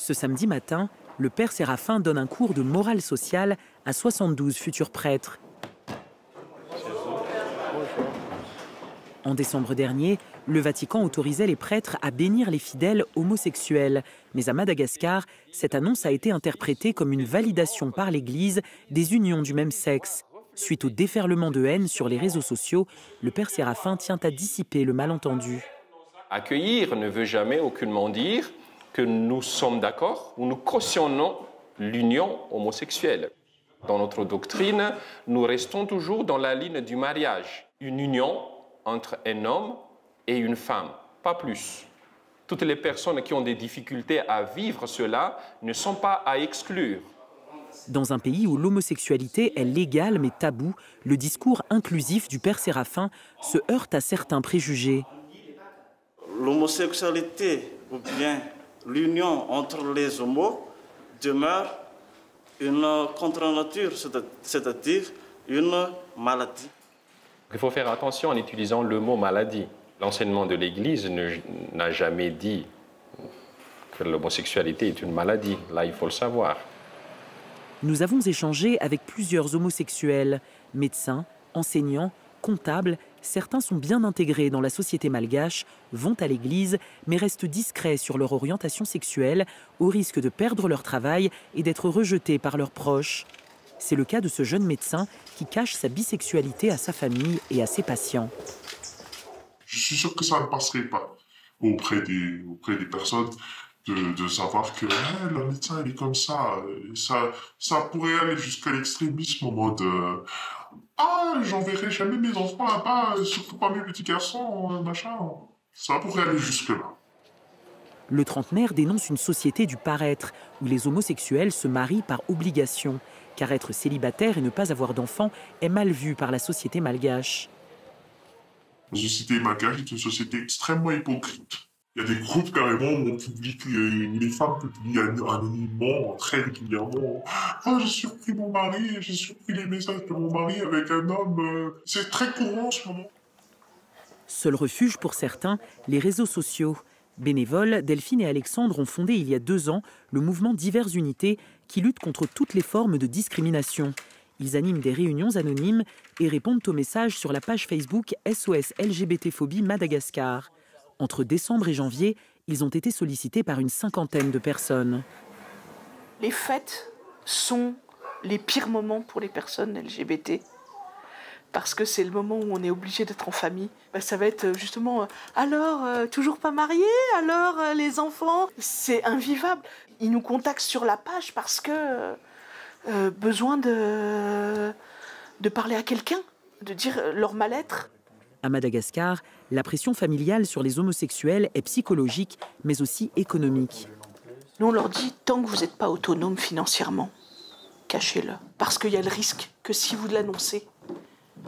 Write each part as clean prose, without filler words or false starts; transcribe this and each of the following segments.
Ce samedi matin, le père Séraphin donne un cours de morale sociale à 72 futurs prêtres. En décembre dernier, le Vatican autorisait les prêtres à bénir les fidèles homosexuels. Mais à Madagascar, cette annonce a été interprétée comme une validation par l'Église des unions du même sexe. Suite au déferlement de haine sur les réseaux sociaux, le père Séraphin tient à dissiper le malentendu. Accueillir ne veut jamais aucunement dire que nous sommes d'accord ou nous cautionnons l'union homosexuelle. Dans notre doctrine, nous restons toujours dans la ligne du mariage, une union entre un homme et une femme, pas plus. Toutes les personnes qui ont des difficultés à vivre cela ne sont pas à exclure. Dans un pays où l'homosexualité est légale mais taboue, le discours inclusif du père Séraphin se heurte à certains préjugés. L'homosexualité ou bien l'union entre les homos demeure une contre-nature, c'est-à-dire une maladie. Il faut faire attention en utilisant le mot maladie. L'enseignement de l'Église n'a jamais dit que l'homosexualité est une maladie. Là, il faut le savoir. Nous avons échangé avec plusieurs homosexuels, médecins, enseignants, comptables. Certains sont bien intégrés dans la société malgache, vont à l'église, mais restent discrets sur leur orientation sexuelle, au risque de perdre leur travail et d'être rejetés par leurs proches. C'est le cas de ce jeune médecin qui cache sa bisexualité à sa famille et à ses patients. Je suis sûr que ça ne passerait pas auprès des personnes de savoir que le médecin il est comme ça. Ça pourrait aller jusqu'à l'extrémisme en mode j'enverrai jamais mes enfants là-bas, surtout pas mes petits garçons, machin. Ça pourrait aller jusque-là. Le trentenaire dénonce une société du paraître où les homosexuels se marient par obligation, car être célibataire et ne pas avoir d'enfants est mal vu par la société malgache. La société malgache est une société extrêmement hypocrite. Il y a des groupes carrément où on publie, les femmes publient anonymement, très régulièrement. J'ai surpris mon mari, j'ai surpris les messages de mon mari avec un homme. C'est très courant en ce moment. Seul refuge pour certains, les réseaux sociaux. Bénévoles, Delphine et Alexandre ont fondé il y a 2 ans le mouvement Diverses Unités qui lutte contre toutes les formes de discrimination. Ils animent des réunions anonymes et répondent aux messages sur la page Facebook SOS LGBT-phobie Madagascar. Entre décembre et janvier, ils ont été sollicités par une 50aine de personnes. Les fêtes sont les pires moments pour les personnes LGBT. Parce que c'est le moment où on est obligé d'être en famille. Ça va être justement, toujours pas marié, les enfants. C'est invivable. Ils nous contactent sur la page parce que besoin de parler à quelqu'un, de dire leur mal-être. À Madagascar, la pression familiale sur les homosexuels est psychologique, mais aussi économique. Nous, on leur dit, tant que vous n'êtes pas autonome financièrement, cachez-le. Parce qu'il y a le risque que si vous l'annoncez,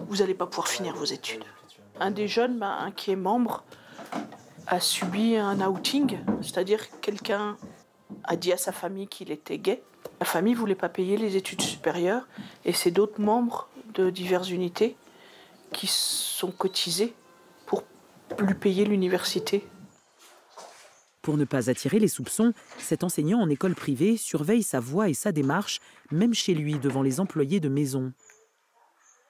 vous n'allez pas pouvoir finir vos études. Un des jeunes, qui est membre, a subi un outing, c'est-à-dire quelqu'un a dit à sa famille qu'il était gay. La famille ne voulait pas payer les études supérieures et c'est d'autres membres de diverses unités qui sont cotisés pour lui payer l'université. Pour ne pas attirer les soupçons, cet enseignant en école privée surveille sa voix et sa démarche, même chez lui, devant les employés de maison.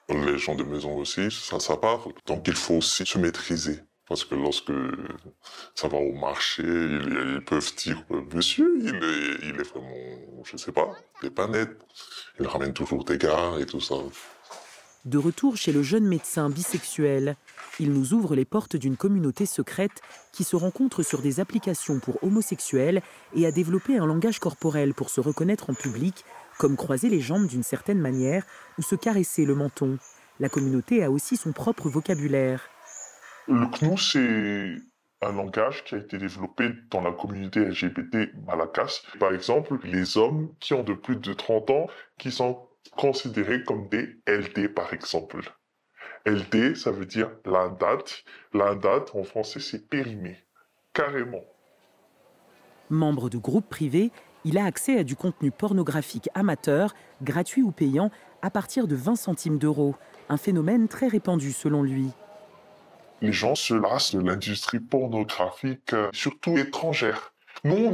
Les gens de maison aussi, ça part. Donc il faut aussi se maîtriser. Parce que lorsque ça va au marché, ils peuvent dire « Monsieur, il est vraiment, je sais pas, il n'est pas net. Il ramène toujours des gars et tout ça. » De retour chez le jeune médecin bisexuel, il nous ouvre les portes d'une communauté secrète qui se rencontre sur des applications pour homosexuels et a développé un langage corporel pour se reconnaître en public, comme croiser les jambes d'une certaine manière ou se caresser le menton. La communauté a aussi son propre vocabulaire. Le CNU, c'est un langage qui a été développé dans la communauté LGBT malgache. Par exemple, les hommes qui ont de plus de 30 ans, qui sont considérés comme des LD, par exemple. LD, ça veut dire l'indat. L'indat, en français, c'est périmé. Carrément. Membre de groupes privés, il a accès à du contenu pornographique amateur, gratuit ou payant, à partir de 20 centimes d'euros. Un phénomène très répandu selon lui. Les gens se lassent de l'industrie pornographique, surtout étrangère. Nous,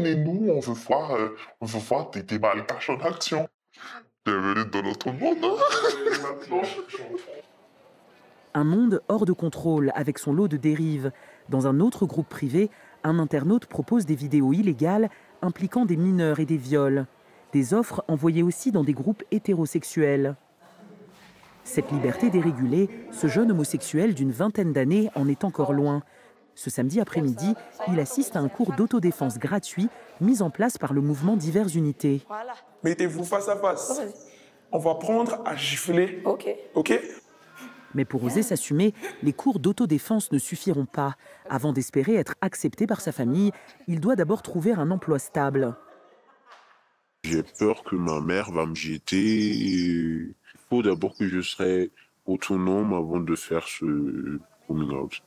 on veut voir des malgaches en action. Bienvenue dans notre monde. Un monde hors de contrôle, avec son lot de dérives. Dans un autre groupe privé, un internaute propose des vidéos illégales impliquant des mineurs et des viols. Des offres envoyées aussi dans des groupes hétérosexuels. Cette liberté dérégulée, ce jeune homosexuel d'une vingtaine d'années en est encore loin. Ce samedi après-midi, il assiste à un cours d'autodéfense gratuit mis en place par le mouvement Diverses Unités. Mettez-vous face à face. On va prendre à gifler. OK. Mais pour oser s'assumer, les cours d'autodéfense ne suffiront pas. Avant d'espérer être accepté par sa famille, il doit d'abord trouver un emploi stable. J'ai peur que ma mère va me jeter. Il faut d'abord que je serai autonome avant de faire ce coming out.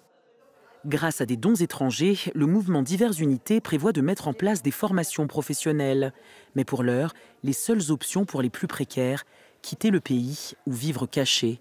Grâce à des dons étrangers, le mouvement Diverses Unités prévoit de mettre en place des formations professionnelles. Mais pour l'heure, les seules options pour les plus précaires, quitter le pays ou vivre cachés.